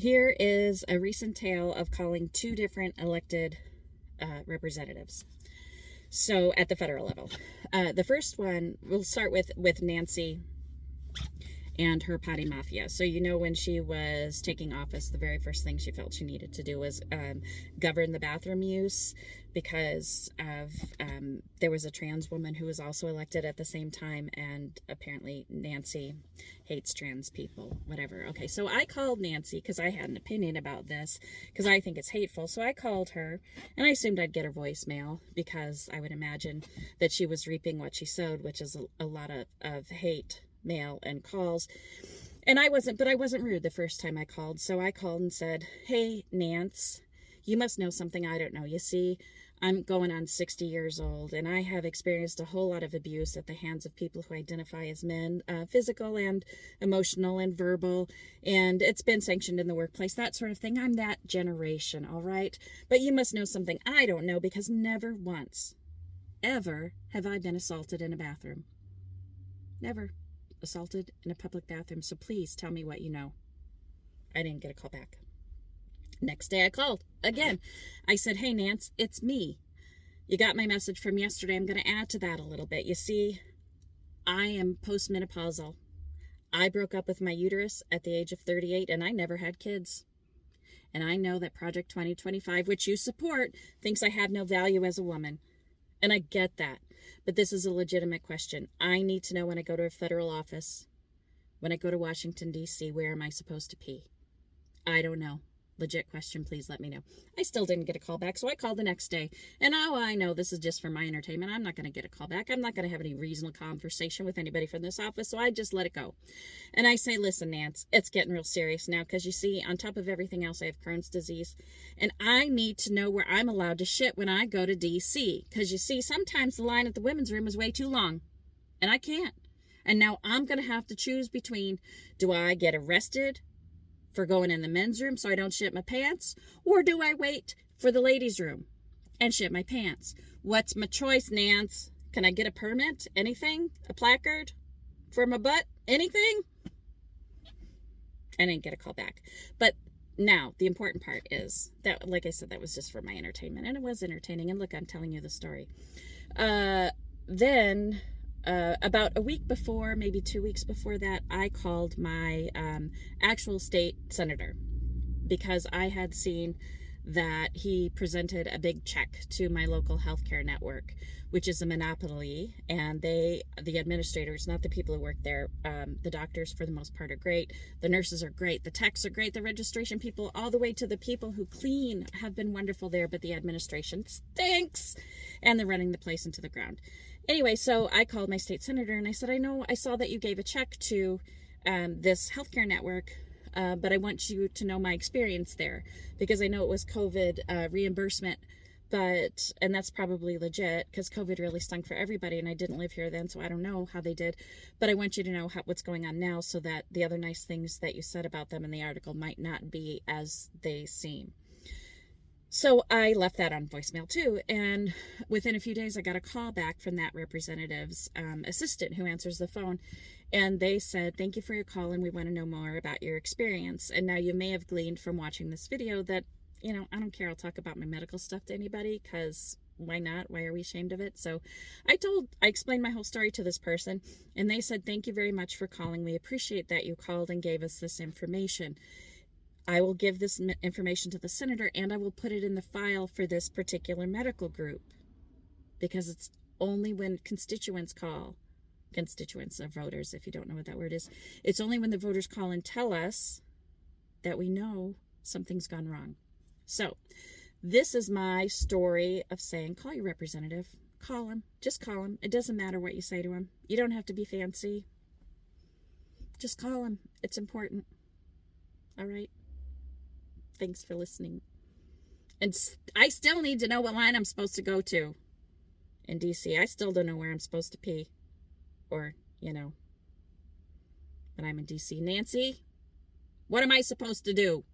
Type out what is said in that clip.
Here is a recent tale of calling two different elected representatives. So at the federal level, the first one, we'll start with Nancy and her potty mafia. So, when she was taking office, the very first thing she felt she needed to do was govern the bathroom use, because of there was a trans woman who was also elected at the same time, and apparently Nancy hates trans people, whatever. Okay, so I called Nancy because I had an opinion about this, because I think it's hateful. So I called her, and I assumed I'd get her voicemail, because I would imagine that she was reaping what she sowed, which is a lot of hate mail and calls. And I wasn't rude the first time I called. So I called and said, "Hey, Nance, you must know something I don't know. You see, I'm going on 60 years old, and I have experienced a whole lot of abuse at the hands of people who identify as men, physical and emotional and verbal, and it's been sanctioned in the workplace, that sort of thing. I'm that generation, all right? But you must know something I don't know, because never once, ever have I been assaulted in a bathroom. Never assaulted in a public bathroom, so please tell me what you know." I didn't get a call back. Next day I called again. I said, "Hey, Nance, it's me. You got my message from yesterday. I'm going to add to that a little bit. You see, I am postmenopausal. I broke up with my uterus at the age of 38, and I never had kids. And I know that Project 2025, which you support, thinks I have no value as a woman. And I get that. But this is a legitimate question. I need to know when I go to a federal office, when I go to Washington, D.C., where am I supposed to pee? I don't know. Legit question, please let me know." I still didn't get a call back, so I called the next day. And now I know this is just for my entertainment. I'm not going to get a call back. I'm not going to have any reasonable conversation with anybody from this office, so I just let it go. And I say, "Listen, Nance, it's getting real serious now, because you see, on top of everything else, I have Crohn's disease, and I need to know where I'm allowed to shit when I go to D.C., because you see, sometimes the line at the women's room is way too long, and I can't. And now I'm going to have to choose between, do I get arrested for going in the men's room so I don't shit my pants, or do I wait for the ladies' room and shit my pants? What's my choice, Nance? Can I get a permit? Anything? A placard for my butt? Anything?" I didn't get a call back. But now, the important part is that, like I said, that was just for my entertainment, and it was entertaining. And look, I'm telling you the story. Then, about a week before, maybe 2 weeks before that, I called my actual state senator, because I had seen that he presented a big check to my local healthcare network, which is a monopoly, and the administrators, not the people who work there, the doctors for the most part are great, the nurses are great, the techs are great, the registration people, all the way to the people who clean, have been wonderful there, but the administration stinks, and they're running the place into the ground. Anyway, so I called my state senator, and I said, I saw that you gave a check to this healthcare network, but I want you to know my experience there, because I know it was COVID reimbursement, and that's probably legit, because COVID really stunk for everybody, and I didn't live here then, so I don't know how they did, but I want you to know what's going on now, so that the other nice things that you said about them in the article might not be as they seem. So I left that on voicemail too, and within a few days I got a call back from that representative's assistant who answers the phone, and they said, "Thank you for your call, and we want to know more about your experience." And now you may have gleaned from watching this video that, I don't care, I'll talk about my medical stuff to anybody, because why not? Why are we ashamed of it? So I explained my whole story to this person, and they said, "Thank you very much for calling. We appreciate that you called and gave us this information. I will give this information to the senator, and I will put it in the file for this particular medical group, because it's only when constituents call, constituents are voters, if you don't know what that word is, it's only when the voters call and tell us that we know something's gone wrong." So this is my story of saying, call your representative, call him, just call him. It doesn't matter what you say to him. You don't have to be fancy. Just call him. It's important. All right. Thanks for listening. And I still need to know what line I'm supposed to go to in D.C. I still don't know where I'm supposed to pee. Or, when I'm in D.C. Nancy, what am I supposed to do?